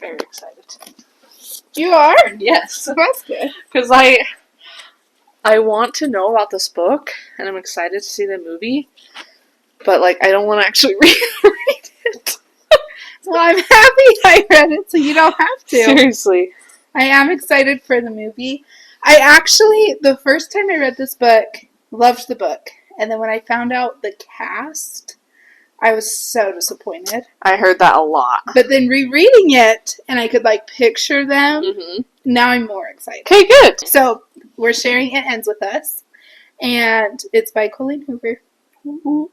very excited. You are? Yes. That's good. Because I want to know about this book, and I'm excited to see the movie, but, like, I don't want to actually read it. Well, I'm happy I read it, so you don't have to. Seriously. I am excited for the movie. I actually, the first time I read this book, loved the book. And then when I found out the cast, I was so disappointed. I heard that a lot. But then rereading it, and I could, like, picture them, now I'm more excited. Okay, good. So, we're sharing It Ends With Us, and it's by Colleen Hoover. Ooh.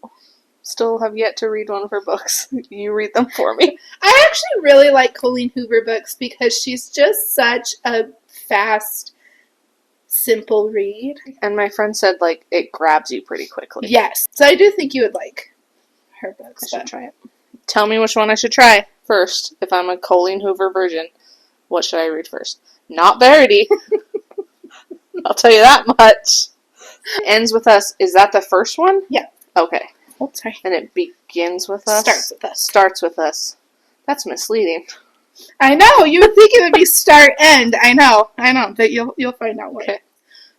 Still have yet to read one of her books. You read them for me. I actually really like Colleen Hoover books because she's just such a fast, simple read. And my friend said, like, it grabs you pretty quickly. Yes. So I do think you would like her books. I should try it. Tell me which one I should try first. If I'm a Colleen Hoover virgin, what should I read first? Not Verity. I'll tell you that much. Ends With Us. Is that the first one? Yeah. Okay. Oh, sorry. And it begins with us? Starts with us. Starts with us. That's misleading. I know. You would think it would be start end. I know. But you'll find out why. Okay.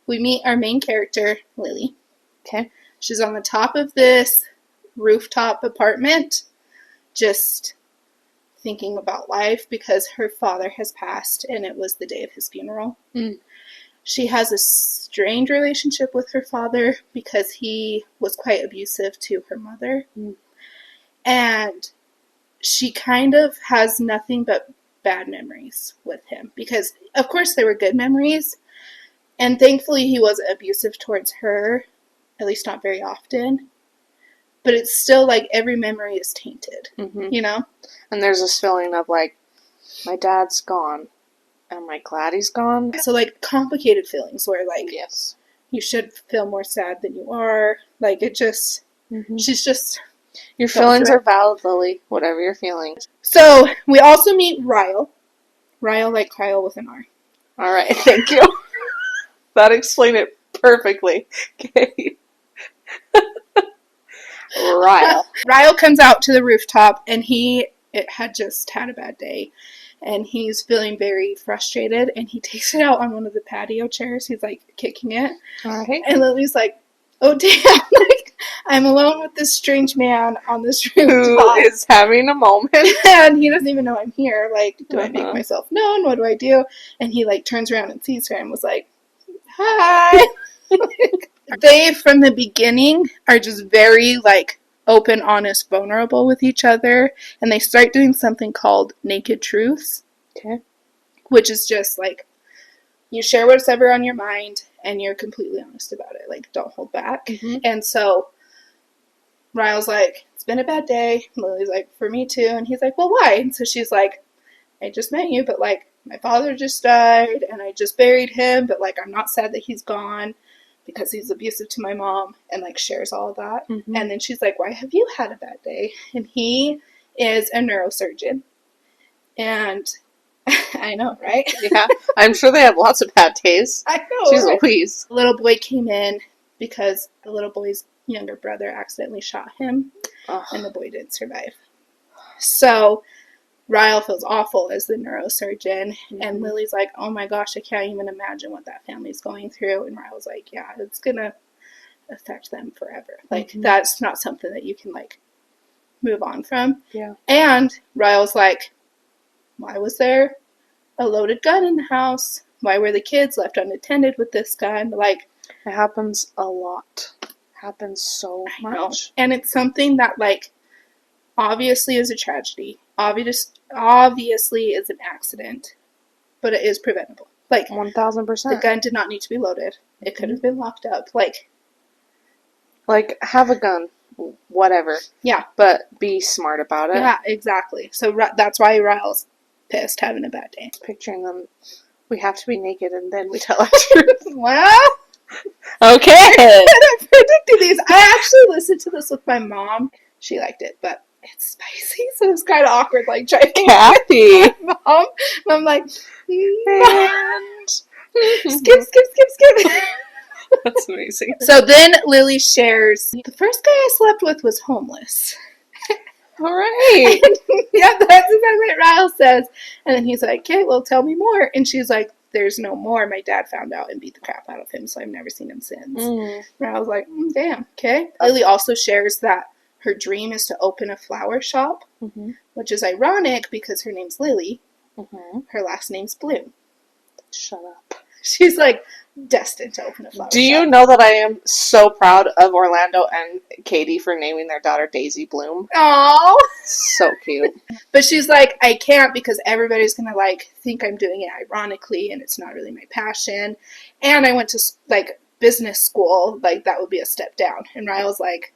We meet our main character, Lily. Okay. She's on the top of this rooftop apartment, just thinking about life because her father has passed and it was the day of his funeral. She has a strained relationship with her father because he was quite abusive to her mother. And she kind of has nothing but bad memories with him because, of course, there were good memories. And thankfully, he wasn't abusive towards her, at least not very often. But it's still like every memory is tainted, you know? And there's this feeling of, like, my dad's gone. Am I glad he's gone? So, like, complicated feelings where, like, yes, you should feel more sad than you are. Like, it just, she's just... Your feelings are valid, Lily, whatever you're feeling. So, we also meet Ryle. Ryle, like Kyle with an R. Alright, thank you. That explained it perfectly. Okay. Ryle. Ryle comes out to the rooftop, and it had just had a bad day. And he's feeling very frustrated, and he takes it out on one of the patio chairs. He's, like, kicking it. Alright. And Lily's like, oh, damn, like, I'm alone with this strange man on this rooftop. Who is having a moment. And he doesn't even know I'm here. Like, do I make myself known? What do I do? And he, like, turns around and sees her and was like, hi. They, from the beginning, are just very, like, open, honest, vulnerable with each other. And they start doing something called Naked Truths. Okay. Which is just, like, you share what's ever on your mind, and you're completely honest about it. Like, don't hold back. And so, Ryle's like, it's been a bad day. Lily's like, for me too. And he's like, well, why? And so she's like, I just met you, but, like, my father just died, and I just buried him, but, like, I'm not sad that he's gone because he's abusive to my mom, and, like, shares all of that. And then she's like, why have you had a bad day? And he is a neurosurgeon. And... I know, right? Yeah. I'm sure they have lots of bad days. I know. Jeez Louise. The little boy came in because the little boy's younger brother accidentally shot him, and the boy didn't survive. So, Ryle feels awful as the neurosurgeon, and Lily's like, oh my gosh, I can't even imagine what that family's going through. And Ryle's like, yeah, it's gonna affect them forever. Like, that's not something that you can, like, move on from. Yeah. And Ryle's like, why was there a loaded gun in the house? Why were the kids left unattended with this gun? Like, it happens a lot. Happens so much. And it's something that, like, obviously is a tragedy. Obviously is an accident. But it is preventable. Like, 1,000%. the gun did not need to be loaded. It could have been locked up. Like, have a gun. Whatever. Yeah. But be smart about it. Yeah, exactly. So that's why Ryle's pissed, having a bad day. Picturing them, we have to be naked and then we tell our truth. Well, okay. I predicted these. I actually listened to this with my mom. She liked it, but it's spicy, so it was kind of awkward, like, trying to Kathy. my mom. And I'm like, and... skip. That's amazing. So then Lily shares, the first guy I slept with was homeless. All right. Yeah, that's exactly what Ryle says. And then he's like, okay, well, tell me more. And she's like, there's no more. My dad found out and beat the crap out of him, so I've never seen him since. And I was like, damn, okay. Lily also shares that her dream is to open a flower shop, which is ironic because her name's Lily. Her last name's Bloom. Shut up. She's like destined to open a flower shop. Do you know that I am so proud of Orlando and Katie for naming their daughter Daisy Bloom? Aww. So cute. But she's like, I can't because everybody's going to, like, think I'm doing it ironically and it's not really my passion. And I went to, like, business school. Like, that would be a step down. And Ryle's like,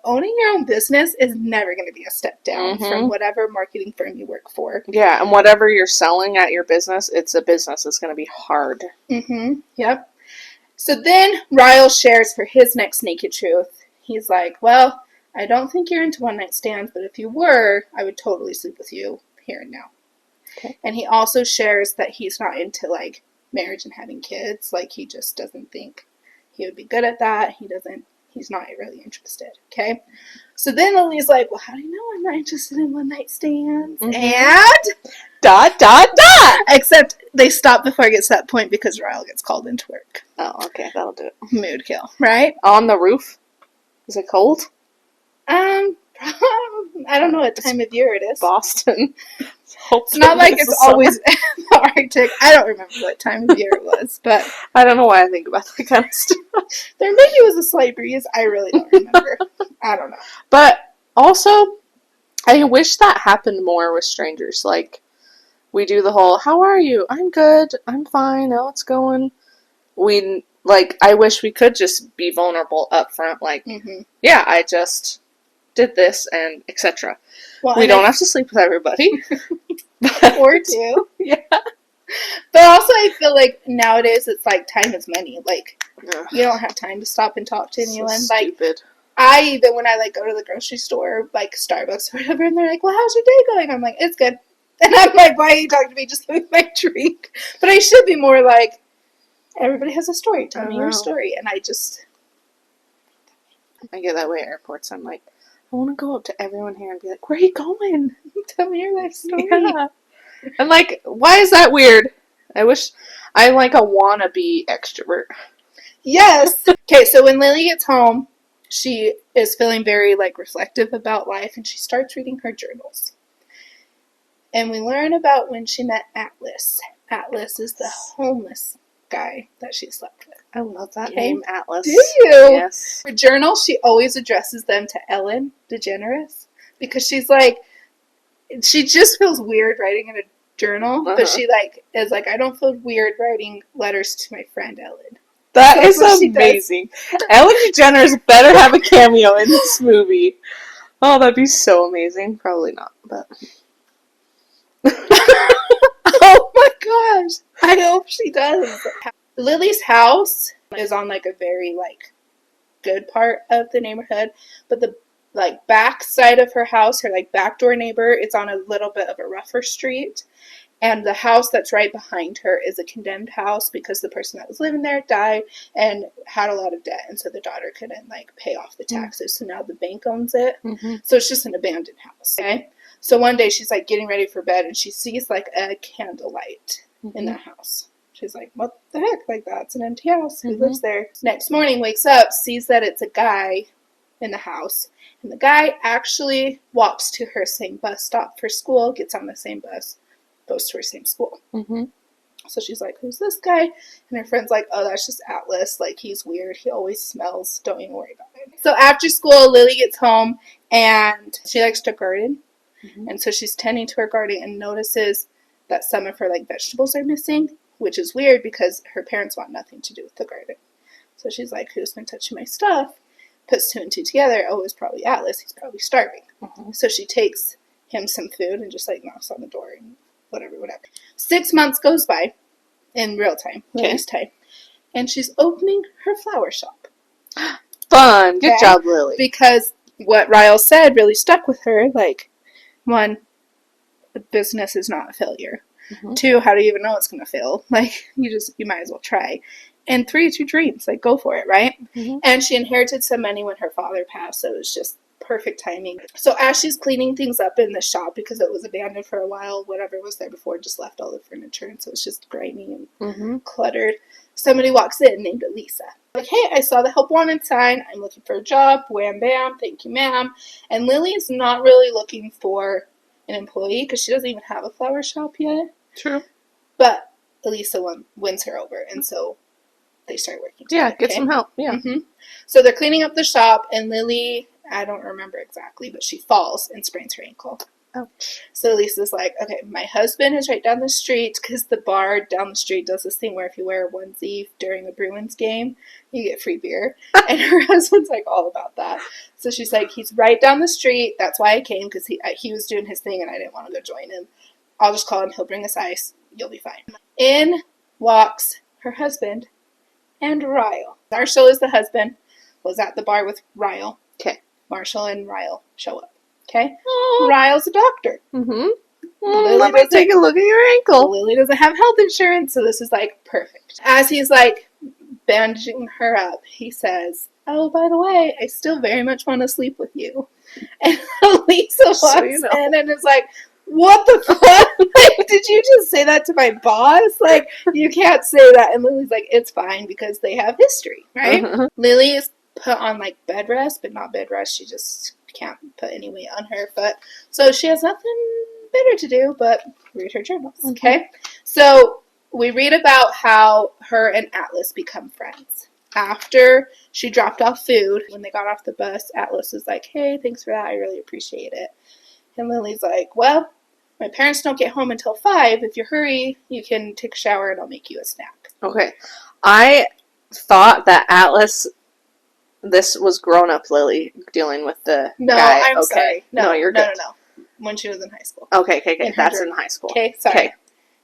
owning your own business is never going to be a step down from whatever marketing firm you work for. Yeah, and whatever you're selling at your business, it's a business. It's going to be hard. Yep. So then Ryle shares for his next naked truth. He's like, well, I don't think you're into one-night stands, but if you were, I would totally sleep with you here and now. Okay. And he also shares that he's not into, like, marriage and having kids. Like, he just doesn't think he would be good at that. He's not really interested, okay? So then Lily's like, well, how do you know I'm not interested in one-night stands? And... ... Except they stop before it gets to that point because Ryle gets called into work. Oh, okay, that'll do it. Mood kill, right? On the roof? Is it cold? I don't know what time of year it is. Boston. It's not like it's always the Arctic. I don't remember what time of year it was, but... I don't know why I think about that kind of stuff. There maybe was a slight breeze. I really don't remember. I don't know. But also, I wish that happened more with strangers. Like, we do the whole, how are you? I'm good. I'm fine. How it's going? I wish we could just be vulnerable up front. Like, yeah, I just did this and etc. Well, we don't have to sleep with everybody. Or two. Yeah. But also I feel like nowadays it's like time is money. Like, you don't have time to stop and talk to anyone. So stupid. Even when I, like, go to the grocery store, like Starbucks or whatever, and they're like, well, how's your day going? I'm like, it's good. And I'm like, why are you talking to me? Just give me my drink. But I should be more like, everybody has a story. Tell me your story. And I get that way at airports. I'm like, I want to go up to everyone here and be like, where are you going? Tell me your life story. Yeah. I'm like, why is that weird? I wish I'm like a wannabe extrovert. Yes. Okay, so when Lily gets home, she is feeling very, like, reflective about life, and she starts reading her journals. And we learn about when she met Atlas. Atlas is the homeless guy that she slept with. I love that name, Atlas. Do you? Yes. Her journal, she always addresses them to Ellen DeGeneres because she's like, she just feels weird writing in a journal, but she, like, is like, I don't feel weird writing letters to my friend Ellen. That is amazing. Ellen DeGeneres better have a cameo in this movie. Oh, that'd be so amazing. Probably not, but... Oh my gosh. I hope she does. Lily's house is on, like, a very, like, good part of the neighborhood, but the, like, back side of her house, her, like, backdoor neighbor, it's on a little bit of a rougher street, and the house that's right behind her is a condemned house because the person that was living there died and had a lot of debt, and so the daughter couldn't, like, pay off the taxes, so now the bank owns it, so it's just an abandoned house, okay? So one day she's, like, getting ready for bed, and she sees, like, a candlelight in the house. She's like, what the heck? Like, that's an empty house. Who lives there? Next morning, wakes up, sees that it's a guy in the house. And the guy actually walks to her same bus stop for school, gets on the same bus, goes to her same school. So she's like, who's this guy? And her friend's like, oh, that's just Atlas. Like, he's weird. He always smells. Don't even worry about it. So after school, Lily gets home, and she likes to garden. And so she's tending to her garden and notices that some of her, like, vegetables are missing, which is weird because her parents want nothing to do with the garden. So she's like, who's been touching my stuff? Puts two and two together. Oh, it's probably Atlas. He's probably starving. So she takes him some food and just, like, knocks on the door and whatever. 6 months goes by in real time, Lily's time, and she's opening her flower shop. Fun. Good job, Lily. Because what Ryle said really stuck with her. Like, one, the business is not a failure. 2, how do you even know it's going to fail? Like, you might as well try. And 3, it's your dreams. Like, go for it, right? And she inherited some money when her father passed, so it was just perfect timing. So as she's cleaning things up in the shop, because it was abandoned for a while, whatever was there before just left all the furniture, and so it's just grimy and cluttered. Somebody walks in named Elisa. Like, hey, I saw the help wanted sign. I'm looking for a job. Wham, bam. Thank you, ma'am. And Lily's not really looking for an employee because she doesn't even have a flower shop yet. True. But Elisa wins her over, and so they start working together. Yeah, get some help. Yeah. So they're cleaning up the shop, and Lily, I don't remember exactly, but she falls and sprains her ankle. Oh. So Lisa's like, okay, my husband is right down the street, because the bar down the street does this thing where if you wear a onesie during a Bruins game, you get free beer. And her husband's like all about that. So she's like, he's right down the street. That's why I came, because he was doing his thing and I didn't want to go join him. I'll just call him. He'll bring us ice. You'll be fine. In walks her husband and Ryle. Marshall is the husband, was at the bar with Ryle. Okay. Marshall and Ryle show up. Okay? Ryle's a doctor. Let me take a look at your ankle. Lily doesn't have health insurance, so this is, like, perfect. As he's, like, bandaging her up, he says, oh, by the way, I still very much want to sleep with you. And Lisa walks in and is like, what the fuck? Like, did you just say that to my boss? Like, you can't say that. And Lily's like, it's fine because they have history, right? Lily is put on, like, bed rest, but not bed rest. She just can't put any weight on her. But so she has nothing better to do but read her journals, okay? So we read about how her and Atlas become friends. After she dropped off food, when they got off the bus, Atlas was like, hey, thanks for that. I really appreciate it. And Lily's like, well, my parents don't get home until 5. If you hurry, you can take a shower and I'll make you a snack. Okay. I thought that Atlas, this was grown-up Lily dealing with the guy. I'm sorry. No, you're good. No. When she was in high school. Okay. That's in high school. Okay, sorry.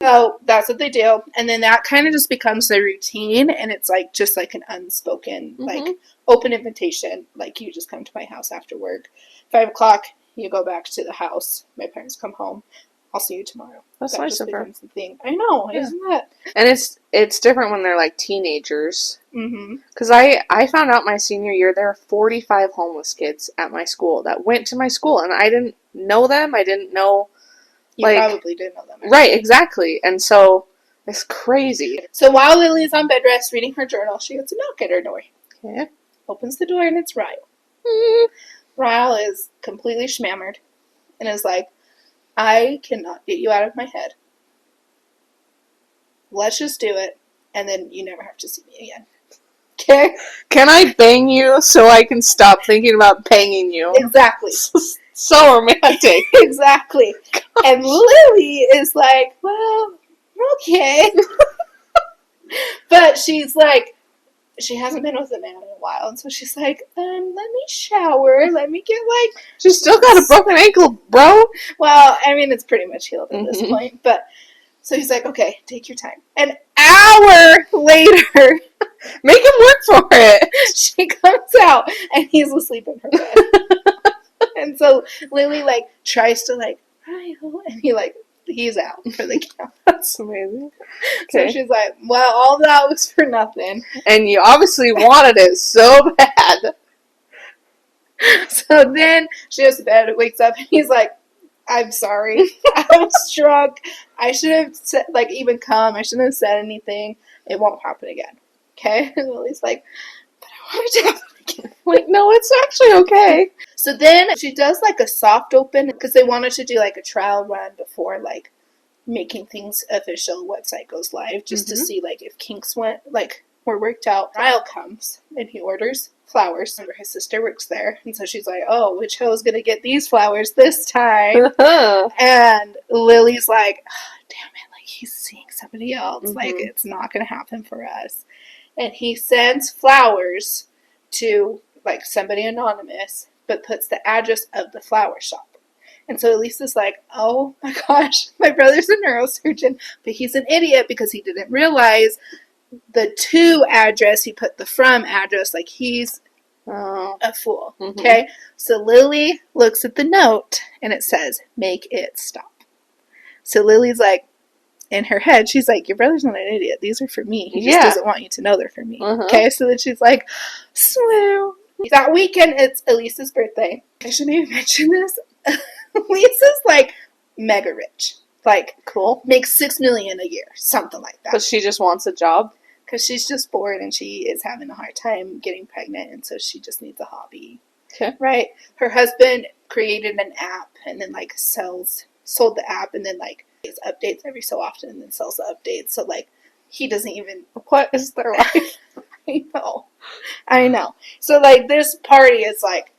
So that's what they do. And then that kind of just becomes their routine. And it's like just like an unspoken, like open invitation. Like, you just come to my house after work. 5 o'clock, you go back to the house. My parents come home. I'll see you tomorrow. That's nice of her. I know, isn't that? And it's different when they're like teenagers. Because I found out my senior year there were 45 homeless kids at my school that went to my school, and I didn't know them. I didn't know. You probably didn't know them. Actually. Right, exactly. And so it's crazy. So while Lily's on bed rest reading her journal, she gets a knock at her door. Okay. Opens the door and it's Ryle. Ryle is completely schmammered and is like, I cannot get you out of my head. Let's just do it, and then you never have to see me again. Okay? Can I bang you so I can stop thinking about banging you? Exactly. So romantic. Exactly. Gosh. And Lily is like, well, okay. But she's like, she hasn't been with a man in a while, and so she's like, let me shower, let me get, like... She's still got a broken ankle, bro. Well, I mean, it's pretty much healed at this point, but... So he's like, okay, take your time. An hour later... Make him work for it! She comes out, and he's asleep in her bed. And so Lily, like, tries to, like, Ryle, and he's out for the count. That's amazing. Okay. So she's like, well, all that was for nothing. And you obviously wanted it so bad. So then she goes to bed, wakes up, and he's like, I'm sorry. I was drunk. I should have said, like, even come. I shouldn't have said anything. It won't happen again. Okay? And Lily's like, but I want it to happen again. Like, no, it's actually okay. So then she does, like, a soft open, because they wanted to do, like, a trial run before, like, making things official. Website goes live, just to see, like, if kinks were worked out. Ryle comes, and he orders flowers. Remember, his sister works there, and so she's like, oh, which hoe's gonna get these flowers this time? And Lily's like, oh, damn it, like, he's seeing somebody else. Like, it's not gonna happen for us. And he sends flowers to, like, somebody anonymous, but puts the address of the flower shop. And so Lisa's like, oh my gosh, my brother's a neurosurgeon, but he's an idiot because he didn't realize the to address, he put the from address, like, he's a fool. Okay? So Lily looks at the note, and it says, make it stop. So Lily's like, in her head, she's like, your brother's not an idiot. These are for me. He just doesn't want you to know they're for me. Okay? So then she's like, swoon, That weekend, it's Elisa's birthday. I should maybe mention this. Elisa's, like, mega rich. Like, cool. Makes $6 million a year. Something like that. But she just wants a job? Because she's just bored and she is having a hard time getting pregnant, and so she just needs a hobby. Okay. Right? Her husband created an app and then, like, sold the app and then, like, gives updates every so often and then sells the updates. So, like, he doesn't even... What is their life? I know. So, like, this party is, like,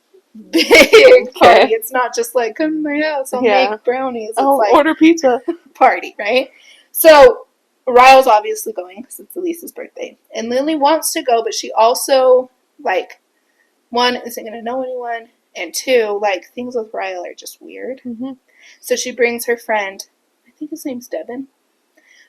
big party. It's not just, like, come to my house, I'll make brownies. It's like, order pizza. Party, right? So, Ryle's obviously going because it's Elisa's birthday. And Lily wants to go, but she also, like, one, isn't going to know anyone, and two, like, things with Ryle are just weird. Mm-hmm. So she brings her friend, I think his name's Devin,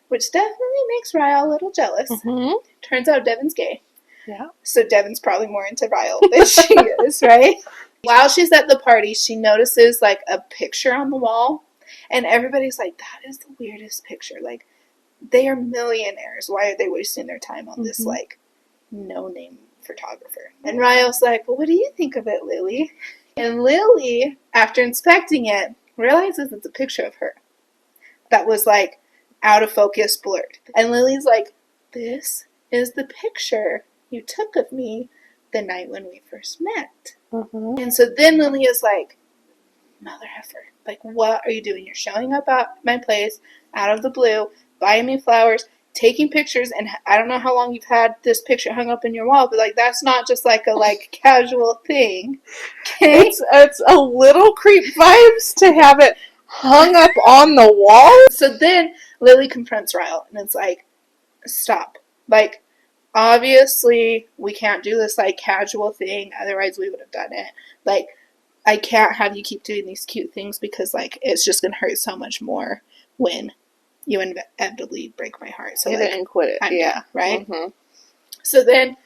which definitely makes Ryle a little jealous. Mm-hmm. Turns out Devin's gay. Yeah. So Devin's probably more into Ryle than she is, right? While she's at the party, she notices, like, a picture on the wall, and everybody's like, that is the weirdest picture. Like, they are millionaires. Why are they wasting their time on this, like, no-name photographer? And Ryle's like, well, what do you think of it, Lily? And Lily, after inspecting it, realizes it's a picture of her that was, like, out of focus, blurred. And Lily's like, this is the picture you took of me the night when we first met. Mm-hmm. And so then Lily is like, mother heifer, like, what are you doing? You're showing up at my place out of the blue, buying me flowers, taking pictures, and I don't know how long you've had this picture hung up in your wall, but, like, that's not just, like, a, like, casual thing. Okay? It's a little creep vibes to have it hung up on the wall. So then Lily confronts Ryle, and it's like, stop. Like, obviously, we can't do this, like, casual thing, otherwise we would have done it. Like, I can't have you keep doing these cute things because, like, it's just going to hurt so much more when you inevitably break my heart. So, hit like, it and quit it. I'm done, right? Mm-hmm. So then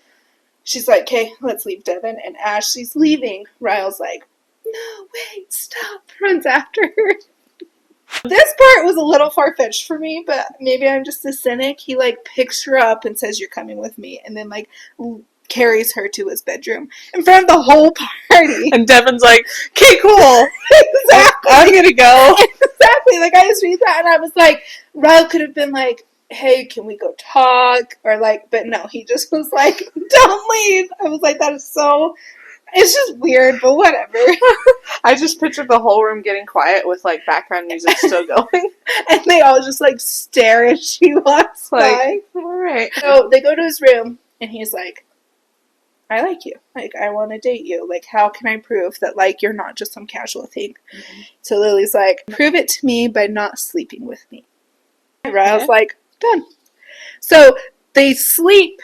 she's like, okay, let's leave Devin. And as she's leaving, Ryle's like, no, wait, stop. Runs after her. This part was a little far-fetched for me, but maybe I'm just a cynic. He, like, picks her up and says, you're coming with me. And then, like, carries her to his bedroom in front of the whole party. And Devin's like, okay, cool. Exactly. I'm gonna go. Exactly. Like, I just read that and I was like, Ryle could have been like, hey, can we go talk? Or, like, but no, he just was like, don't leave. I was like, that is so... It's just weird, but whatever. I just pictured the whole room getting quiet with, like, background music still going. And they all just, like, stare as she walks by. Alright. So they go to his room, and he's like, I like you. Like, I want to date you. Like, how can I prove that, like, you're not just some casual thing? Mm-hmm. So Lily's like, prove it to me by not sleeping with me. And Ryle's like, done. So they sleep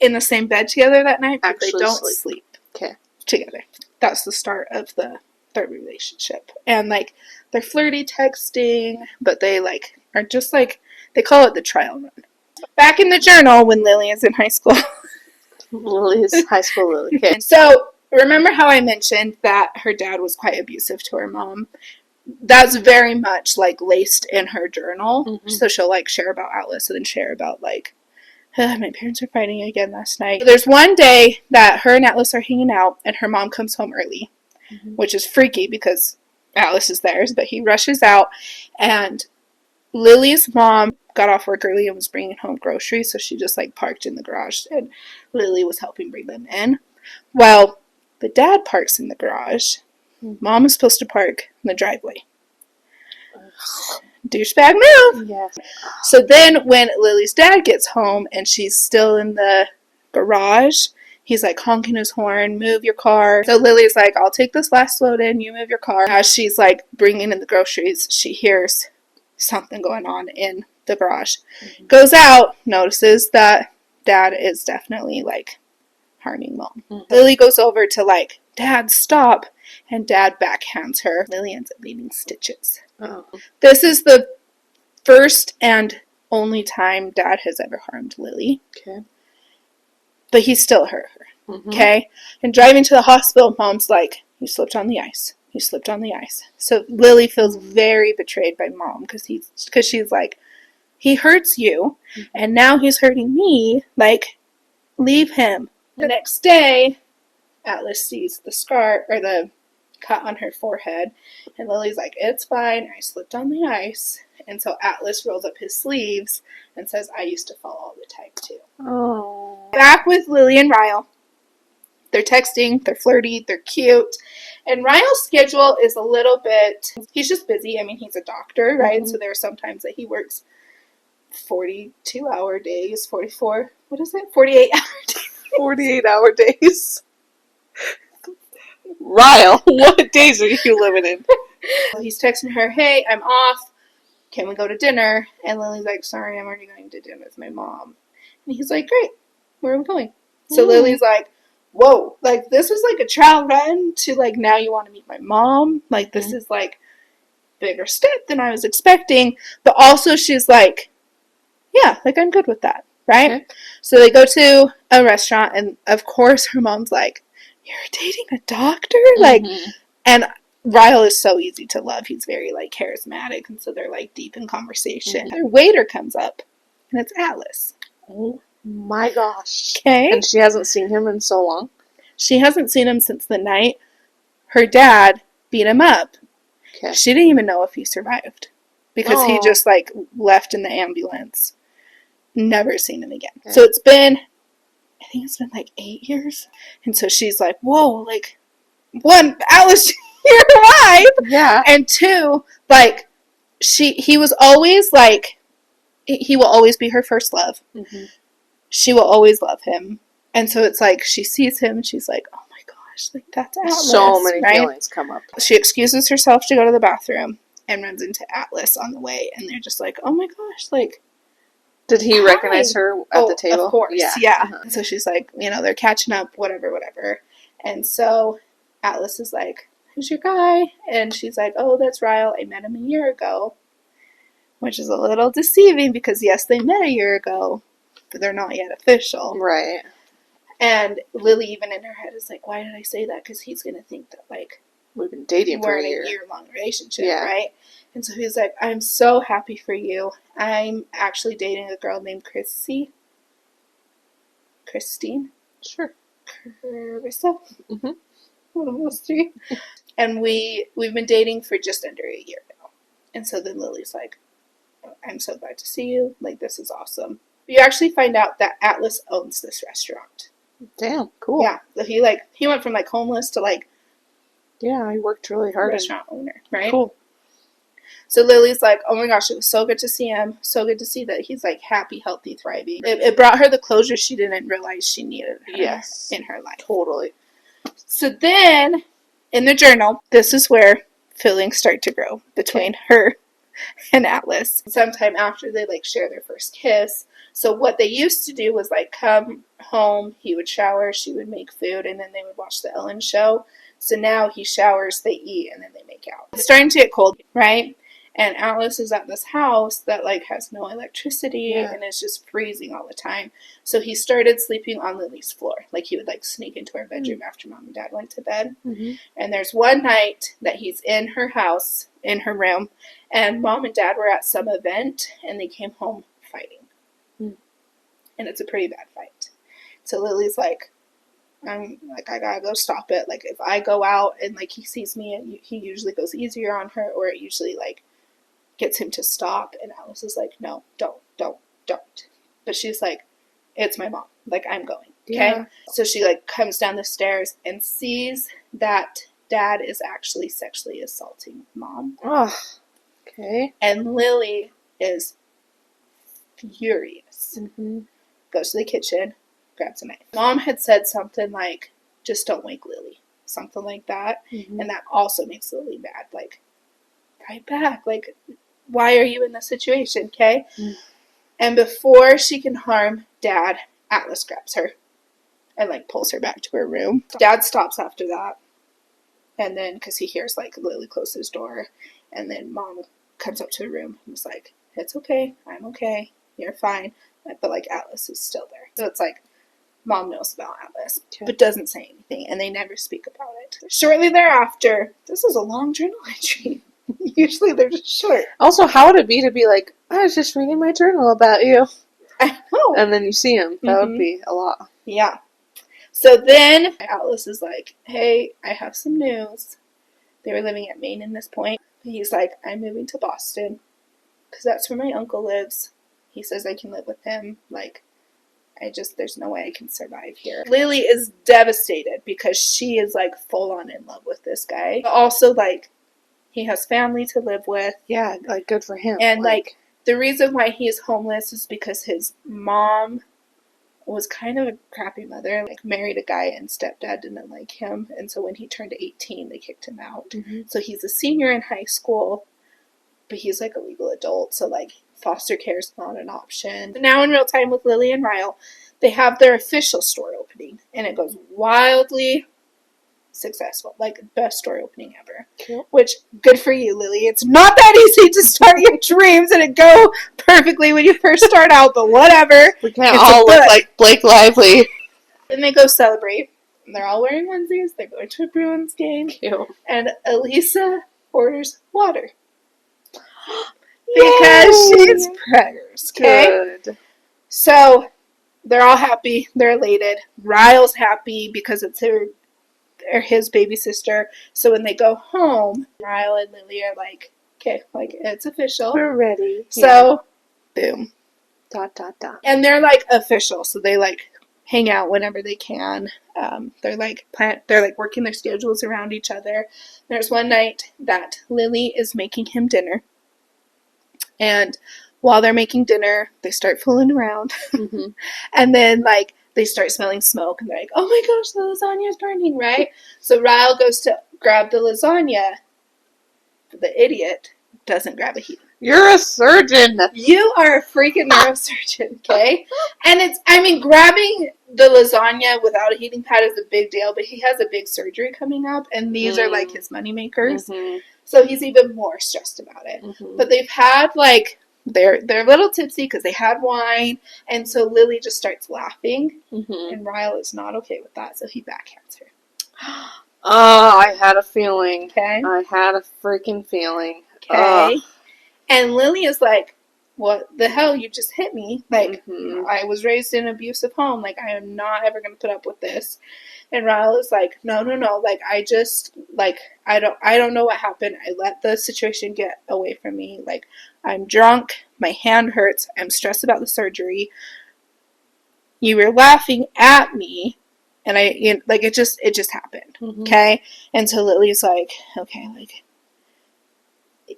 in the same bed together that night, but they don't sleep. Okay. Together. That's the start of their relationship. And, like, they're flirty texting, but they, like, are just, like, they call it the trial run. Back in the journal when Lily is in high school. Lily's high school Lily. Okay. So, remember how I mentioned that her dad was quite abusive to her mom? That's very much, like, laced in her journal. Mm-hmm. So she'll, like, share about Atlas and then share about, like, my parents are fighting again last night. There's one day that her and Atlas are hanging out, and her mom comes home early, which is freaky because Atlas is theirs, but he rushes out, and Lily's mom got off work early and was bringing home groceries, so she just, like, parked in the garage, and Lily was helping bring them in. Well, the dad parks in the garage. Mom is supposed to park in the driveway. Douchebag move. Yeah. So then when Lily's dad gets home and she's still in the garage, he's like honking his horn, move your car. So Lily's like, I'll take this last load in, you move your car. As she's like bringing in the groceries, she hears something going on in the garage. Mm-hmm. Goes out, notices that dad is definitely like harming mom. Mm-hmm. Lily goes over to like, Dad, stop. And Dad backhands her. Lily ends up needing stitches. Oh. This is the first and only time Dad has ever harmed Lily. Okay. But he still hurt her. Mm-hmm. Okay? And driving to the hospital, Mom's like, you slipped on the ice. You slipped on the ice. So Lily feels very betrayed by Mom because she's like, he hurts you, and now he's hurting me. Like, leave him. The next day, Atlas sees the scar, or the cut on her forehead, and Lily's like, it's fine, I slipped on the ice. And so Atlas rolls up his sleeves and says, I used to fall all the time too. Oh. Back with Lily and Ryle. They're texting, they're flirty, they're cute. And Ryle's schedule is a little bit, he's just busy. I mean, he's a doctor, right? Mm-hmm. So there are some times that he works 42-hour days, 44, what is it? 48-hour days. 48-hour days. Ryle, what days are you living in? He's texting her, hey, I'm off. Can we go to dinner? And Lily's like, sorry, I'm already going to dinner with my mom. And he's like, great, where are we going? So Lily's like, whoa, like, this was like a trial run to, like, now you want to meet my mom? Like, this is, like, bigger step than I was expecting. But also she's like, yeah, like, I'm good with that, right? Okay. So they go to a restaurant, and, of course, her mom's like, you're dating a doctor? Like, and Ryle is so easy to love. He's very, like, charismatic, and so they're, like, deep in conversation. Their waiter comes up, and it's Atlas. Oh. My gosh. Okay. And she hasn't seen him in so long? She hasn't seen him since the night her dad beat him up. Okay. She didn't even know if he survived. Because he just, like, left in the ambulance. Never seen him again. Okay. So it's been, I think it's been, like, 8 years. And so she's like, whoa, like, one, Alice, you're alive! Yeah. And two, like, he was always, like, he will always be her first love. Mm-hmm. She will always love him. And so it's like, she sees him and she's like, oh my gosh, like, that's Atlas. So many feelings come up. She excuses herself to go to the bathroom and runs into Atlas on the way. And they're just like, oh my gosh, like. Did he recognize her at the table? Of course, yeah. Uh-huh. So she's like, you know, they're catching up, whatever. And so Atlas is like, who's your guy? And she's like, oh, that's Ryle. I met him a year ago. Which is a little deceiving because, yes, they met a year ago. But they're not yet official. Right. And Lily, even in her head, is like, why did I say that? Because he's going to think that, like, we've been dating for a year. We're in a year-long relationship, right? And so he's like, I'm so happy for you. I'm actually dating a girl named Christine? Sure. Carissa? Mm-hmm. One of those three. And we've been dating for just under a year now. And so then Lily's like, I'm so glad to see you. Like, this is awesome. You actually find out that Atlas owns this restaurant. Damn, cool. Yeah, so he went from, like, homeless to, like, yeah, he worked really hard. Restaurant owner, right? Cool. So Lily's like, oh my gosh, it was so good to see him. So good to see that he's, like, happy, healthy, thriving. It brought her the closure she didn't realize she needed in her life. Totally. So then, in the journal, this is where feelings start to grow between her and Atlas. Sometime after they, like, share their first kiss. So what they used to do was, like, come home, he would shower, she would make food, and then they would watch the Ellen show. So now he showers, they eat, and then they make out. It's starting to get cold, right? And Atlas is at this house that, like, has no electricity and is just freezing all the time. So he started sleeping on Lily's floor. Like, he would, like, sneak into her bedroom after Mom and Dad went to bed. Mm-hmm. And there's one night that he's in her house, in her room, and Mom and Dad were at some event, and they came home fighting. And it's a pretty bad fight. So Lily's like, I gotta go stop it. Like, if I go out and, like, he sees me, he usually goes easier on her, or it usually, like, gets him to stop. And Alice is like, no, don't. But she's like, it's my mom. Like, I'm going. Okay? Yeah. So she, like, comes down the stairs and sees that Dad is actually sexually assaulting Mom. Oh, okay. And Lily is furious. Mm-hmm. Goes to the kitchen, grabs a knife. Mom had said something like, just don't wake Lily. Something like that. Mm-hmm. And that also makes Lily mad. Like, right back. Like, why are you in this situation, okay? Mm. And before she can harm Dad, Atlas grabs her and, like, pulls her back to her room. Dad stops after that. And then, because he hears, like, Lily close his door. And then Mom comes up to the room and was like, it's okay. I'm okay. You're fine. But, like, Atlas is still there. So it's like, Mom knows about Atlas, but doesn't say anything, and they never speak about it. Shortly thereafter, this is a long journal entry. Usually they're just short. Also, how would it be to be like, I was just reading my journal about you? I know. And then you see him. That would be a lot. Yeah. So then Atlas is like, hey, I have some news. They were living at Maine in this point. He's like, I'm moving to Boston because that's where my uncle lives. He says I can live with him. Like, there's no way I can survive here. Lily is devastated because she is, like, full on in love with this guy. But also, like, he has family to live with. Yeah, like, good for him. And, like, the reason why he is homeless is because his mom was kind of a crappy mother. Like, married a guy and stepdad didn't like him. And so when he turned 18, they kicked him out. Mm-hmm. So he's a senior in high school, but he's, like, a legal adult. So, like, foster care is not an option. Now in real time with Lily and Ryle, they have their official store opening. And it goes wildly successful. Like, best store opening ever. Cool. Which, good for you, Lily. It's not that easy to start your dreams and it go perfectly when you first start out, but whatever. We can't all look like Blake Lively. Then they go celebrate. And they're all wearing onesies. They're going to a Bruins game. Cute. And Elisa orders water. Because she's preggers. Okay? Good. So, they're all happy. They're elated. Ryle's happy because it's his baby sister. So when they go home, Ryle and Lily are like, okay, like, it's official. We're ready. So, boom. ... And they're, like, official. So they, like, hang out whenever they can. They're like working their schedules around each other. There's one night that Lily is making him dinner. And while they're making dinner, they start fooling around. Mm-hmm. And then, like, they start smelling smoke. And they're like, oh my gosh, the lasagna's burning, right? So Ryle goes to grab the lasagna. The idiot doesn't grab a heater. You're a surgeon. You are a freaking neurosurgeon, okay? And grabbing the lasagna without a heating pad is a big deal, but he has a big surgery coming up, and these are, like, his money makers. Mm-hmm. So he's even more stressed about it. Mm-hmm. But they've had, like, they're a little tipsy because they had wine, and so Lily just starts laughing, mm-hmm. and Ryle is not okay with that, so he backhands her. Oh, I had a feeling. Okay. I had a freaking feeling. Okay. And Lily is like, what the hell? You just hit me. Like, mm-hmm. I was raised in an abusive home. Like, I am not ever going to put up with this. And Ryle is like, no. Like, I just, like, I don't know what happened. I let the situation get away from me. Like, I'm drunk. My hand hurts. I'm stressed about the surgery. You were laughing at me. And it just happened. Mm-hmm. Okay. And so Lily's like, okay, like,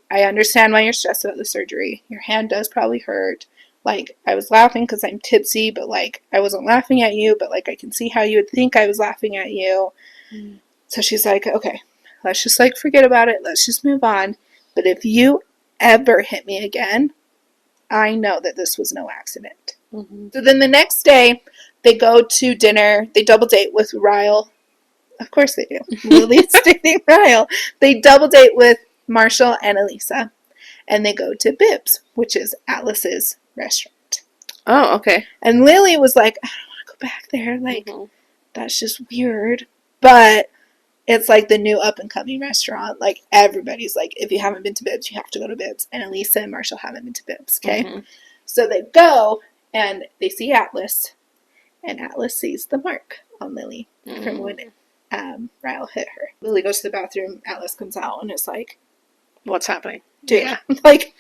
I understand why you're stressed about the surgery. Your hand does probably hurt. Like, I was laughing because I'm tipsy, but, like, I wasn't laughing at you, but, like, I can see how you would think I was laughing at you. Mm. So she's like, okay, let's just, like, forget about it. Let's just move on. But if you ever hit me again, I know that this was no accident. Mm-hmm. So then the next day, they go to dinner. They double date with Ryle. Of course they do. Lily's dating Ryle. They double date with Marshall and Elisa. And they go to Bibbs, which is Atlas's restaurant. Oh, okay. And Lily was like, I don't want to go back there. Like, mm-hmm. That's just weird. But it's like the new up-and-coming restaurant. Like, everybody's like, if you haven't been to Bibbs, you have to go to Bibbs. And Elisa and Marshall haven't been to Bibbs, okay? Mm-hmm. So they go, and they see Atlas. And Atlas sees the mark on Lily from when Ryle hit her. Lily goes to the bathroom. Atlas comes out and is like, what's happening? Dude, yeah. Like,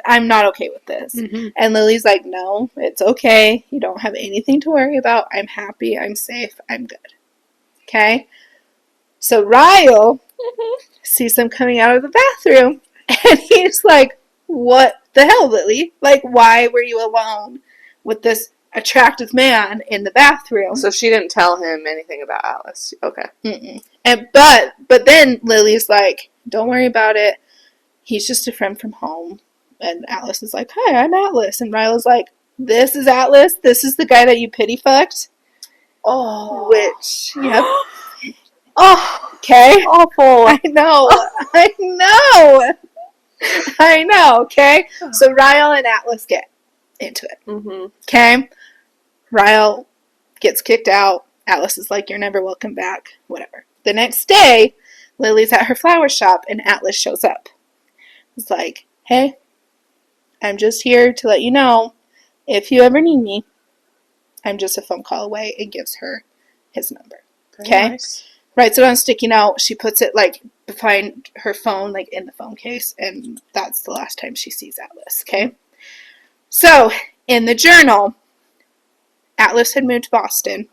I'm not okay with this. Mm-hmm. And Lily's like, no, it's okay. You don't have anything to worry about. I'm happy. I'm safe. I'm good. Okay? So Ryle sees them coming out of the bathroom. And he's like, what the hell, Lily? Like, why were you alone with this attractive man in the bathroom? So she didn't tell him anything about Atlas. Okay. Mm-mm. And but then Lily's like, don't worry about it. He's just a friend from home. And Atlas is like, hi, I'm Atlas. And Ryla's like, this is Atlas? This is the guy that you pity fucked? Oh. Which, yep. Oh. Okay. Awful. I know. I know, okay? So Ryle and Atlas get into it. Mm-hmm. Okay? Ryle gets kicked out. Atlas is like, you're never welcome back. Whatever. The next day, Lily's at her flower shop, and Atlas shows up. It's like, hey, I'm just here to let you know, if you ever need me, I'm just a phone call away. It gives her his number. Very Okay? nice. Writes it on a sticky note. She puts it, like, behind her phone, like, in the phone case, and that's the last time she sees Atlas. Okay? So, in the journal, Atlas had moved to Boston.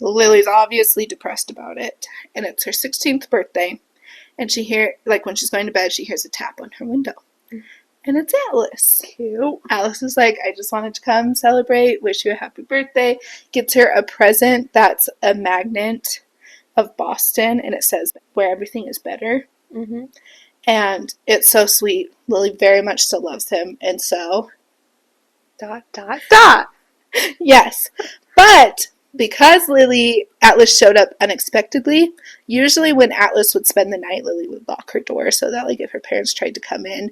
Lily's obviously depressed about it, and it's her 16th birthday, and when she's going to bed, she hears a tap on her window, and it's Atlas. Cute. Alice is like, I just wanted to come celebrate, wish you a happy birthday, gets her a present that's a magnet of Boston, and it says, where everything is better, Mm-hmm. and it's so sweet. Lily very much still loves him, and so... ... Yes, but... because Atlas showed up unexpectedly, usually when Atlas would spend the night, Lily would lock her door so that, like, if her parents tried to come in,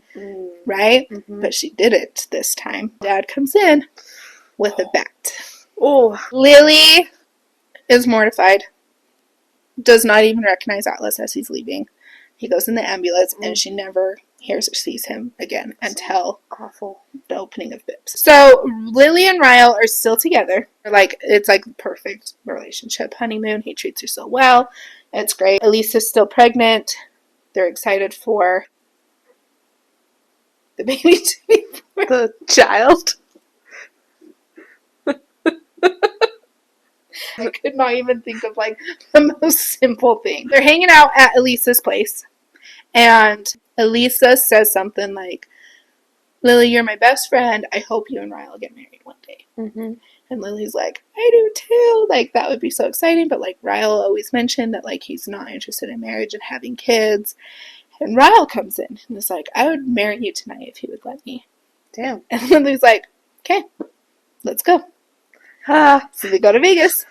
right? Mm-hmm. But she didn't this time. Dad comes in with a bat. Oh. Lily is mortified, does not even recognize Atlas as he's leaving. He goes in the ambulance, and she never hears or sees him again until Awful. the opening of Bibbs. So Lily and Ryle are still together. It's like perfect relationship. Honeymoon. He treats her so well. It's great. Elisa's still pregnant. They're excited for the baby to be born. The child. I could not even think of, like, the most simple thing. They're hanging out at Elisa's place, and Elisa says something like, Lily, you're my best friend. I hope you and Ryle get married one day. Mm-hmm. And Lily's like, I do too. Like, that would be so exciting. But, like, Ryle always mentioned that, like, he's not interested in marriage and having kids. And Ryle comes in and is like, I would marry you tonight if you would let me. Damn. And Lily's like, okay, let's go. So they go to Vegas.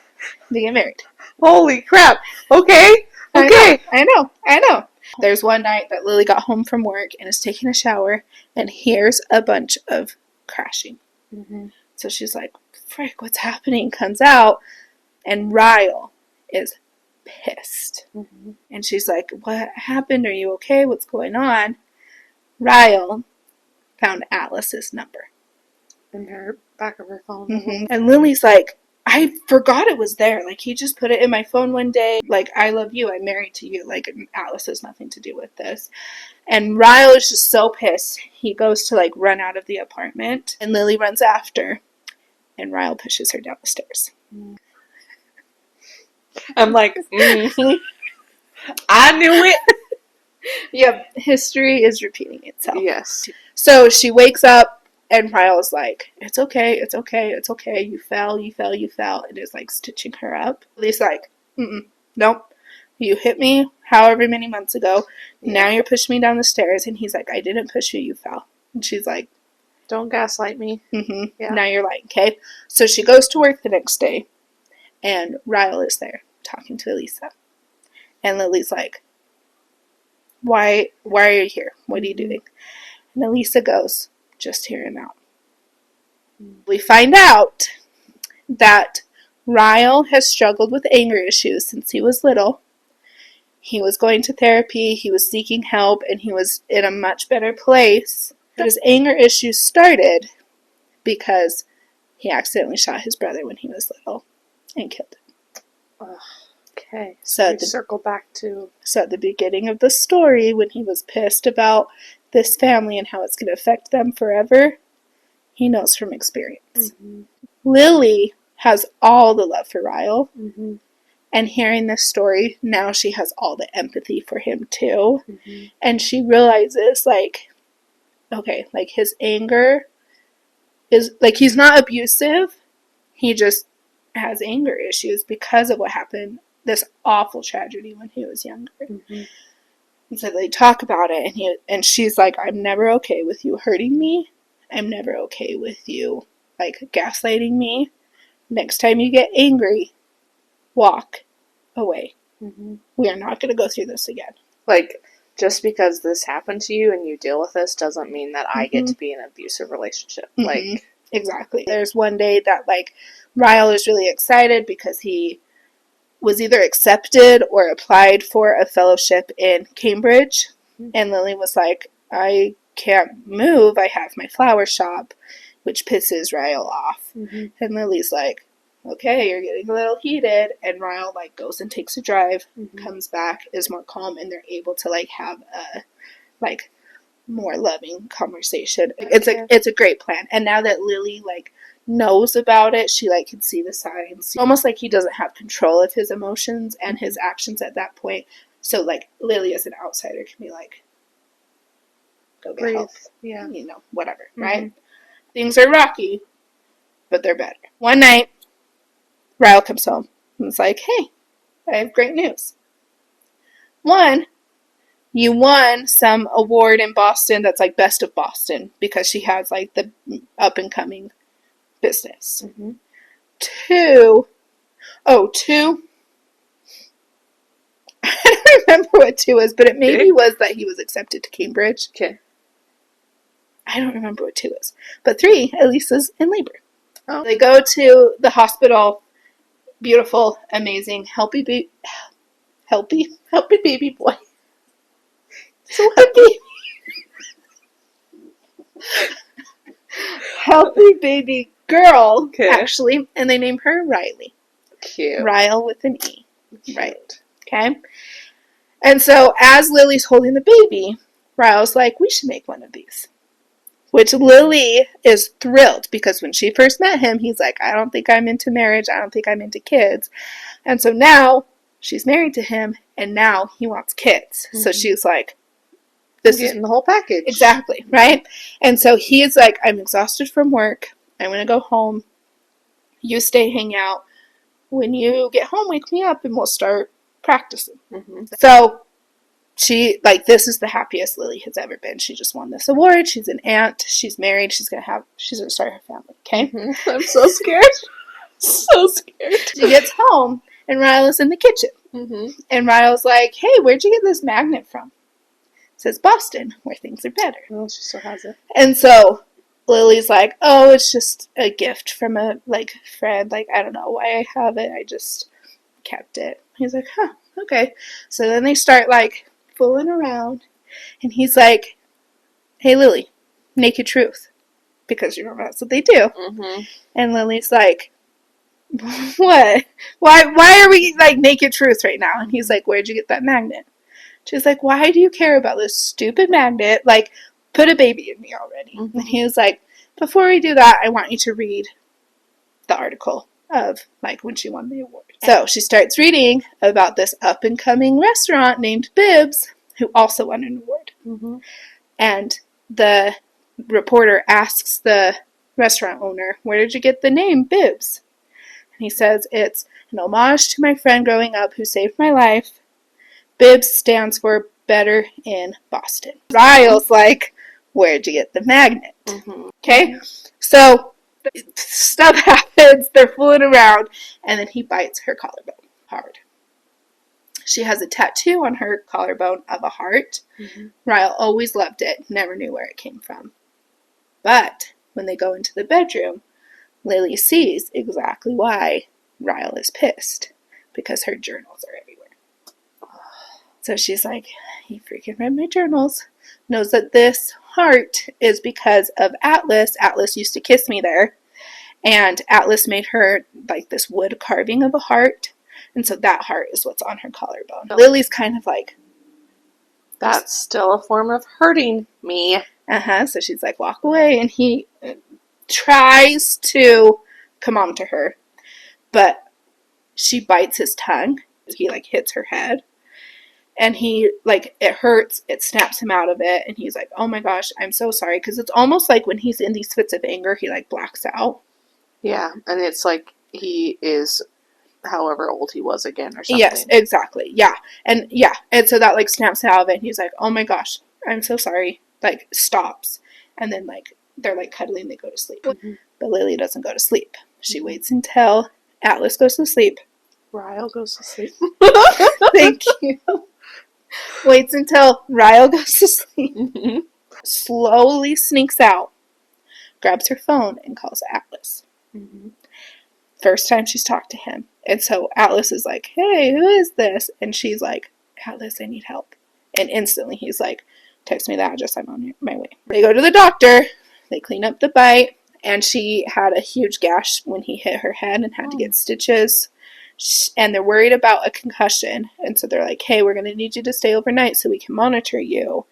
They get married. Holy crap. Okay. Okay. I know. There's one night that Lily got home from work and is taking a shower and hears a bunch of crashing. Mm-hmm. So she's like, frick, what's happening? Comes out, and Ryle is pissed. Mm-hmm. And she's like, what happened? Are you okay? What's going on? Ryle found Atlas's number In her back of her phone. Mm-hmm. And Lily's like, I forgot it was there. Like, he just put it in my phone one day. Like, I love you. I'm married to you. Like, Atlas has nothing to do with this. And Ryle is just so pissed. He goes to, like, run out of the apartment. And Lily runs after. And Ryle pushes her down the stairs. I'm like, I knew it. Yep. History is repeating itself. Yes. So she wakes up. And Ryle's like, it's okay. You fell. And is, like, stitching her up. Lily's like, nope. You hit me however many months ago. Yeah. Now you're pushing me down the stairs. And he's like, I didn't push you. You fell. And she's like, don't gaslight me. Mm-hmm. Yeah. Now you're lying, okay? So she goes to work the next day. And Ryle is there talking to Elisa. And Lily's like, why are you here? What are you doing? And Elisa goes, just hear him out. We find out that Ryle has struggled with anger issues since he was little. He was going to therapy, he was seeking help, and he was in a much better place. But his anger issues started because he accidentally shot his brother when he was little and killed him. Okay. So circle back to... So at the beginning of the story, when he was pissed about this family and how it's going to affect them forever, he knows from experience. Mm-hmm. Lily has all the love for Ryle. Mm-hmm. And hearing this story, now she has all the empathy for him too. Mm-hmm. And she realizes, like, okay, like, his anger is, like, he's not abusive. He just has anger issues because of what happened, this awful tragedy when he was younger. Mm-hmm. And so they talk about it, and she's like, I'm never okay with you hurting me. I'm never okay with you, like, gaslighting me. Next time you get angry, walk away. Mm-hmm. We are not going to go through this again. Like, just because this happened to you and you deal with this doesn't mean that I get to be in an abusive relationship. Mm-hmm. Like, exactly. There's one day that, like, Ryle is really excited because he was either accepted or applied for a fellowship in Cambridge. Mm-hmm. And Lily was like, I can't move. I have my flower shop, which pisses Ryle off. Mm-hmm. And Lily's like, okay, you're getting a little heated. And Ryle, like, goes and takes a drive, comes back, is more calm, and they're able to, like, have a, like, more loving conversation. It's a great plan. And now that Lily, like, knows about it, she, like, can see the signs. Almost like he doesn't have control of his emotions and his actions at that point. So, like, Lily as an outsider can be like, go get help. Yeah. You know, whatever, right? Things are rocky, but they're better. One night, Ryle comes home and is like, hey, I have great news. One, you won some award in Boston that's like Best of Boston because she has like the up and coming business. Two, I don't remember what two is, but it maybe was that he was accepted to Cambridge. Okay. I don't remember what two is. But three, Elisa's in labor. Oh. They go to the hospital. Beautiful, amazing, healthy baby boy. So happy. Healthy baby girl, actually, and they name her Riley. Cute. Ryle with an E. Cute. Right. Okay. And so as Lily's holding the baby, Ryle's like, we should make one of these. Which Lily is thrilled because when she first met him, he's like, I don't think I'm into marriage. I don't think I'm into kids. And so now she's married to him and now he wants kids. So she's like, this is the whole package. Exactly, right? And so he's like, I'm exhausted from work. I'm going to go home. You stay, hang out. When you get home, wake me up and we'll start practicing. So she, like, this is the happiest Lily has ever been. She just won this award. She's an aunt. She's married. She's going to start her family, okay? I'm so scared. So scared. She gets home, and Ryle is in the kitchen. And Ryle's like, hey, where'd you get this magnet from? It says Boston, where things are better. Well, she still has it. And so Lily's like, oh, it's just a gift from a, like, friend. Like, I don't know why I have it. I just kept it. He's like, huh, okay. So then they start, like, fooling around, and he's like, hey, Lily, naked truth, because you know that's what they do. And Lily's like, what? Why are we like naked truth right now? And he's like, where'd you get that magnet? She's like, why do you care about this stupid magnet? Like, put a baby in me already. And he was like, before we do that, I want you to read the article of, like, when she won the award. So she starts reading about this up-and-coming restaurant named Bibbs, who also won an award. And the reporter asks the restaurant owner, where did you get the name Bibbs? And he says, it's an homage to my friend growing up who saved my life. Bibbs stands for Better in Boston. Ryle's like, where'd you get the magnet? Okay? So stuff happens, they're fooling around, and then he bites her collarbone hard. She has a tattoo on her collarbone of a heart. Ryle always loved it, never knew where it came from. But when they go into the bedroom, Lily sees exactly why Ryle is pissed, because her journals are everywhere. So she's like, he freaking read my journals. Knows that this heart is because of Atlas. Atlas used to kiss me there. And Atlas made her like this wood carving of a heart. And so that heart is what's on her collarbone. Lily's kind of like, that's still a form of hurting me. So she's like, walk away. And he tries to come on to her. But she bites his tongue. He like hits her head. And he, like, it hurts, it snaps him out of it, and he's like, oh my gosh, I'm so sorry, because it's almost like when he's in these fits of anger, he, like, blacks out. Yeah, and it's like he is however old he was again or something. Yes, exactly, yeah, and so that, like, snaps him out of it, and he's like, oh my gosh, I'm so sorry, like, stops, and then, like, they're, like, cuddling, they go to sleep. But Lily doesn't go to sleep. She waits until Atlas goes to sleep. Ryle goes to sleep. Thank you. Waits until Ryle goes to sleep, slowly sneaks out, grabs her phone, and calls Atlas. First time she's talked to him. And so Atlas is like, hey, who is this? And she's like, Atlas, I need help. And instantly he's like, text me the address, I'm on my way. They go to the doctor, they clean up the bite. And she had a huge gash when he hit her head and had to get stitches. And they're worried about a concussion. And so they're like, hey, we're going to need you to stay overnight so we can monitor you.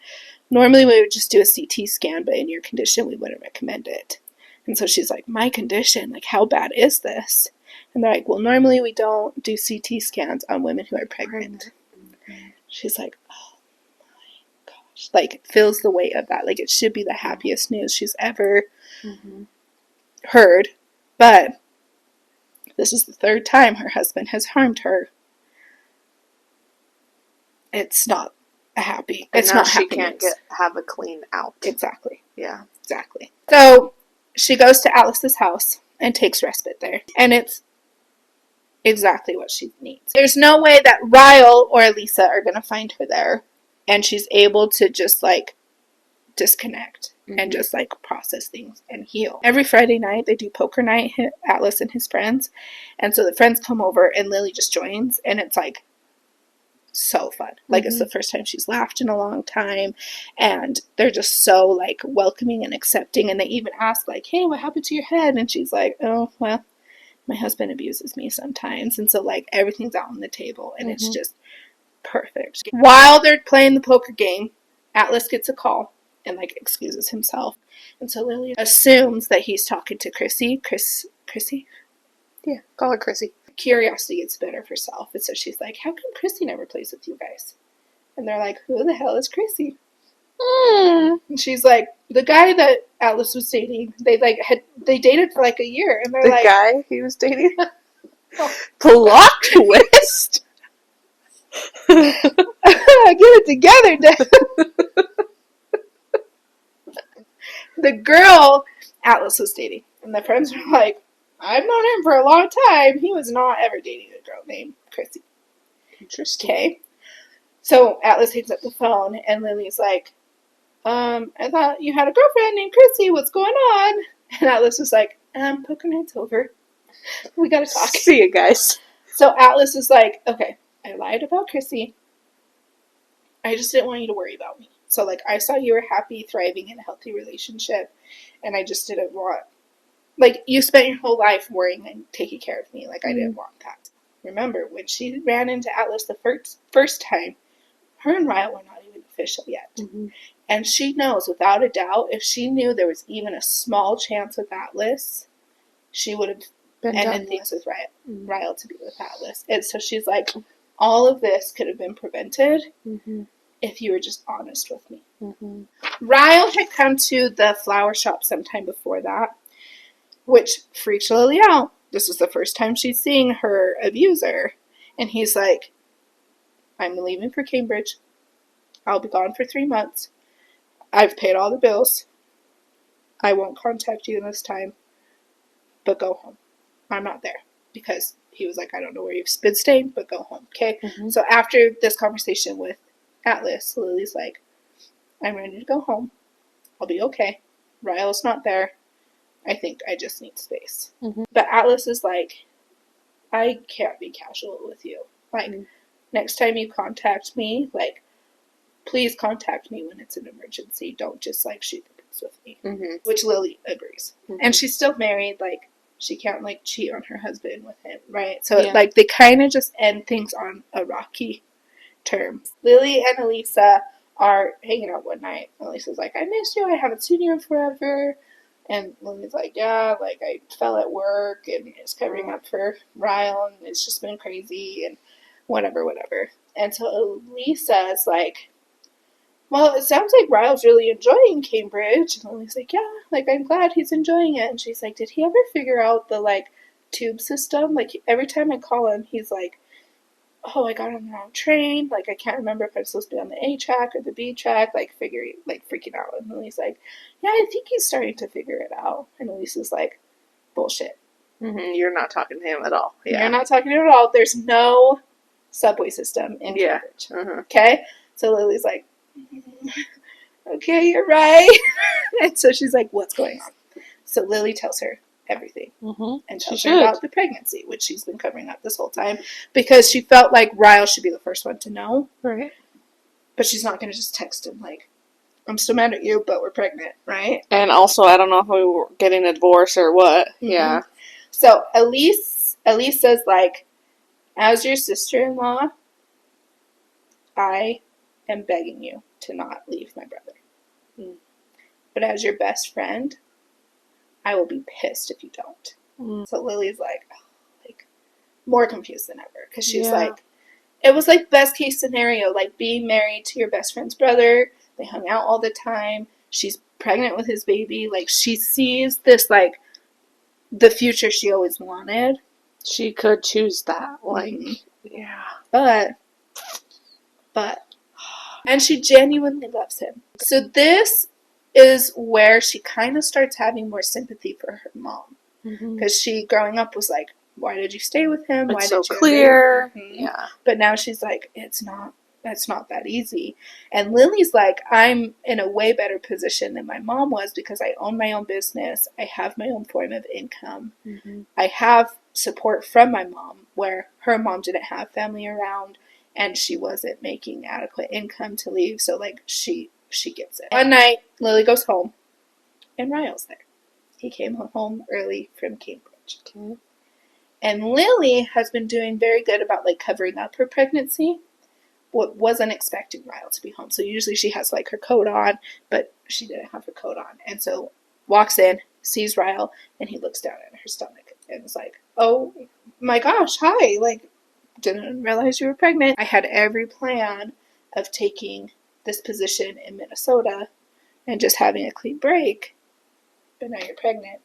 Normally we would just do a CT scan, but in your condition, we wouldn't recommend it. And so she's like, my condition, like, how bad is this? And they're like, well, normally we don't do CT scans on women who are pregnant. She's like, oh my gosh. Like, feels the weight of that. Like, it should be the happiest news she's ever heard. But this is the third time her husband has harmed her. It's not happy. And it's now not she happy can't news. have a clean out. Exactly. Yeah. Exactly. So she goes to Alice's house and takes respite there. And it's exactly what she needs. There's no way that Ryle or Lisa are going to find her there. And she's able to just, like, disconnect and just, like, process things and heal. Every Friday night, they do poker night, Atlas and his friends. And so the friends come over and Lily just joins. And it's, like, so fun. Like, it's the first time she's laughed in a long time. And they're just so, like, welcoming and accepting. And they even ask, like, hey, what happened to your head? And she's like, oh, well, my husband abuses me sometimes. And so, like, everything's out on the table. And it's just perfect. While they're playing the poker game, Atlas gets a call and, like, excuses himself. And so Lily assumes that he's talking to Chrissy. Chrissy? Yeah, call her Chrissy. Curiosity gets better of herself. And so she's like, how come Chrissy never plays with you guys? And they're like, who the hell is Chrissy? And she's like, the guy that Atlas was dating, they dated for like a year. And they're the like, guy he was dating? Plot twist! get it together, Dad. The girl Atlas was dating. And the friends were like, I've known him for a long time. He was not ever dating a girl named Chrissy. Interesting. Okay. So Atlas hangs up the phone, and Lily's like, I thought you had a girlfriend named Chrissy. What's going on? And Atlas was like, poker night's over. We gotta talk. See you guys. So Atlas was like, okay, I lied about Chrissy. I just didn't want you to worry about me. So, like, I saw you were happy, thriving in a healthy relationship, and I just didn't want, like, you spent your whole life worrying and taking care of me. Like, I didn't want that. Remember, when she ran into Atlas the first time, her and Ryle were not even official yet. And she knows, without a doubt, if she knew there was even a small chance with Atlas, she would have ended things with Ryle to be with Atlas. And so she's like, all of this could have been prevented if you were just honest with me. Ryle had come to the flower shop sometime before that, which freaked Lily out. This was the first time she's seeing her abuser. And he's like, I'm leaving for Cambridge. I'll be gone for 3 months. I've paid all the bills. I won't contact you this time. But go home. I'm not there. Because he was like, I don't know where you've been staying, but go home. Okay? So after this conversation with Atlas, Lily's like, I'm ready to go home. I'll be okay. Ryle's not there. I think I just need space. But Atlas is like, I can't be casual with you. Like, next time you contact me, like, please contact me when it's an emergency. Don't just, like, shoot the breeze with me. Which Lily agrees. And she's still married. Like, she can't, like, cheat on her husband with him, right? So, like, they kind of just end things on a rocky term. Lily and Elisa are hanging out one night. Elisa's like, I miss you. I haven't seen you in forever. And Lily's like, yeah, like, I fell at work and it's covering up for Ryle and it's just been crazy and whatever. And so Elisa is like, well, it sounds like Ryle's really enjoying Cambridge. And Lily's like, yeah, like, I'm glad he's enjoying it. And she's like, did he ever figure out the, like, tube system? Like, every time I call him, he's like, oh, I got on the wrong train. Like, I can't remember if I'm supposed to be on the A track or the B track. Like, freaking out. And Lily's like, yeah, I think he's starting to figure it out. And Elisa's like, bullshit. You're not talking to him at all. You're not talking to him at all. There's no subway system in Cambridge. Okay? So Lily's like, okay, you're right. And so she's like, what's going on? So Lily tells her everything. And tells her about the pregnancy, which she's been covering up this whole time, because she felt like Ryle should be the first one to know. Right. But she's not going to just text him, like, I'm still mad at you, but we're pregnant, right? And also, I don't know if we were getting a divorce or what. Mm-hmm. Yeah. So Elise says, like, as your sister-in-law, I am begging you to not leave my brother. Mm. But as your best friend, I will be pissed if you don't. Mm. So Lily's like more confused than ever. Because she's like, it was like best case scenario, like being married to your best friend's brother. They hung out all the time. She's pregnant with his baby. Like, she sees this, like, the future she always wanted. She could choose that. Like, yeah. But, and she genuinely loves him. So this is where she kind of starts having more sympathy for her mom. Because she, growing up, was like, why did you stay with him? Why it's did so you clear. Yeah. But now she's like, it's not that easy. And Lily's like, I'm in a way better position than my mom was because I own my own business. I have my own form of income. I have support from my mom, where her mom didn't have family around and she wasn't making adequate income to leave. So, like, she gets it. One night, Lily goes home and Ryle's there. He came home early from Cambridge. Okay. And Lily has been doing very good about, like, covering up her pregnancy. Wasn't expecting Ryle to be home. So usually she has, like, her coat on, but she didn't have her coat on. And so walks in, sees Ryle, and he looks down at her stomach and is like, oh my gosh, hi. Like, didn't realize you were pregnant. I had every plan of taking this position in Minnesota and just having a clean break. But now you're pregnant.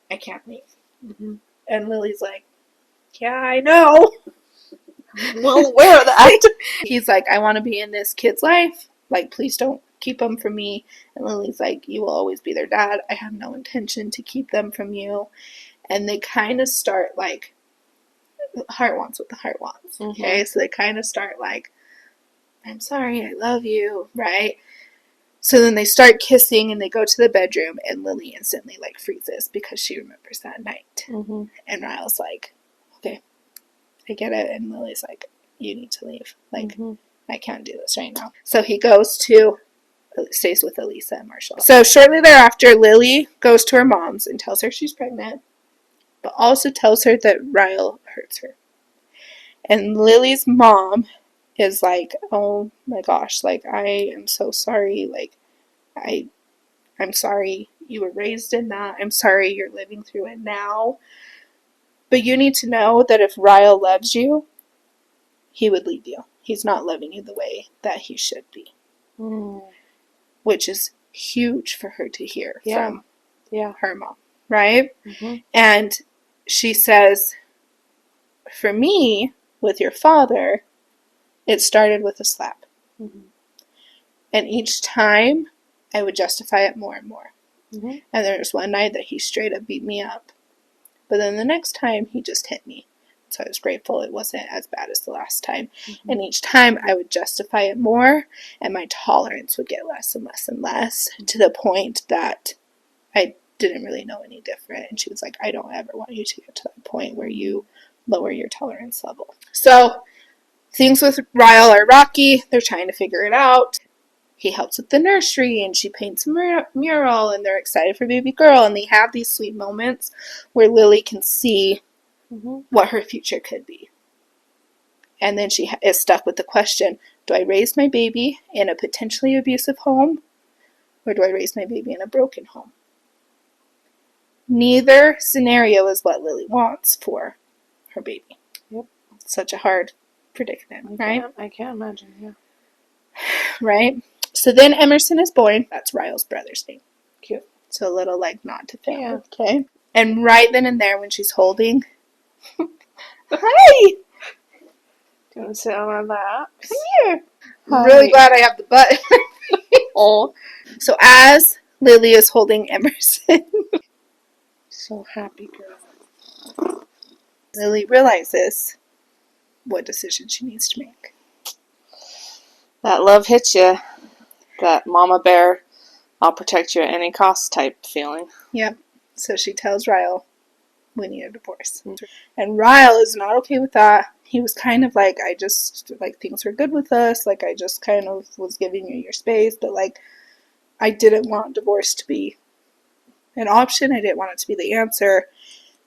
I can't leave. And Lily's like, yeah, I know. I'm well aware of that. He's like, I want to be in this kid's life. Like, please don't keep them from me. And Lily's like, you will always be their dad. I have no intention to keep them from you. And they kind of start, like, heart wants what the heart wants. Okay, so they kind of start like, I'm sorry, I love you, right? So then they start kissing and they go to the bedroom and Lily instantly, like, freezes because she remembers that night. And Ryle's like, okay, I get it. And Lily's like, you need to leave. Like, I can't do this right now. So he stays with Elisa and Marshall. So shortly thereafter, Lily goes to her mom's and tells her she's pregnant, but also tells her that Ryle hurts her. And Lily's mom is like, oh my gosh, like, I am so sorry. Like, I'm sorry you were raised in that. I'm sorry you're living through it now. But you need to know that if Ryle loves you, he would leave you. He's not loving you the way that he should be. Which is huge for her to hear from her mom, right? And she says, for me, with your father, it started with a slap. And each time, I would justify it more and more. And there was one night that he straight up beat me up. But then the next time, he just hit me. So I was grateful it wasn't as bad as the last time. And each time, I would justify it more, and my tolerance would get less and less and less, to the point that I didn't really know any different. And she was like, I don't ever want you to get to that point where you lower your tolerance level. So things with Ryle are rocky. They're trying to figure it out. He helps with the nursery, and she paints a mural, and they're excited for baby girl. And they have these sweet moments where Lily can see what her future could be. And then she is stuck with the question, do I raise my baby in a potentially abusive home, or do I raise my baby in a broken home? Neither scenario is what Lily wants for her baby. It's such a hard predicament, right? I can't imagine, Right? So then Emerson is born. That's Ryle's brother's name. Cute. So a little, like, nod to family. Okay? And right then and there, when she's holding... Hi! Do you want to sit on my lap? Come here. I'm really glad I have the butt. Oh. So as Lily is holding Emerson... So happy, girl. Lily realizes what decision she needs to make. That love hits you. That mama bear, I'll protect you at any cost type feeling. Yep. So she tells Ryle, we need a divorce. And Ryle is not okay with that. He was kind of like, I just, like, things were good with us. Like, I just kind of was giving you your space. But, like, I didn't want divorce to be an option. I didn't want it to be the answer.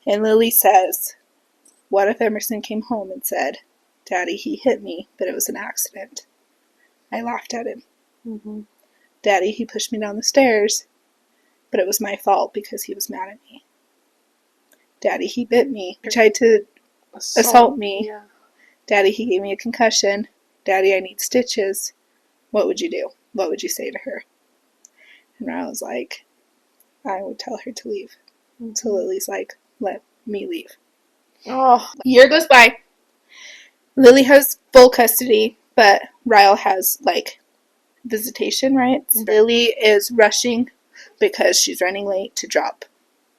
And Lily says, what if Emerson came home and said, Daddy, he hit me, but it was an accident. I laughed at him. Mm-hmm. Daddy, he pushed me down the stairs, but it was my fault because he was mad at me. Daddy, he bit me. He tried to assault me. Yeah. Daddy, he gave me a concussion. Daddy, I need stitches. What would you do? What would you say to her? And I was like, I would tell her to leave. Mm-hmm. So Lily's like, let me leave. Oh. Year goes by. Lily has full custody, but Ryle has, like, visitation rights. Mm-hmm. Lily is rushing because she's running late to drop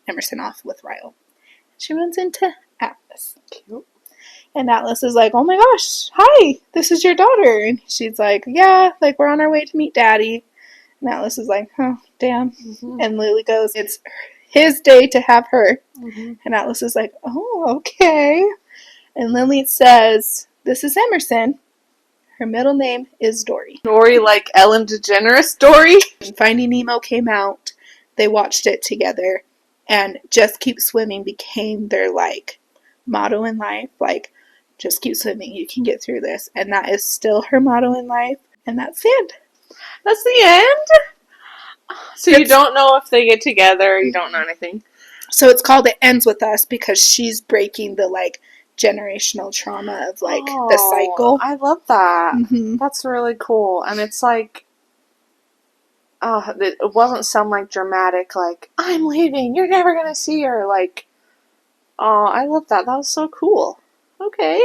Emerson off with Ryle. She runs into Atlas. Cute. And Atlas is like, oh my gosh, hi, this is your daughter. And she's like, yeah, like, we're on our way to meet Daddy. And Atlas is like, oh, damn. Mm-hmm. And Lily goes, it's his day to have her. Mm-hmm. And Atlas is like, oh, okay. And Lily says, this is Emerson. Her middle name is Dory. Dory, like Ellen DeGeneres Dory. When Finding Nemo came out, they watched it together. And just keep swimming became their, like, motto in life. Like, just keep swimming. You can get through this. And that is still her motto in life. And that's the end. That's the end? So you don't know if they get together. You don't know anything. So it's called It Ends With Us because she's breaking the, like, generational trauma of, like, the cycle. I love that. Mm-hmm. That's really cool. And it's like, it wasn't some, like, dramatic, like, I'm leaving, you're never gonna see her, like, oh, I love that. That was so cool. Okay.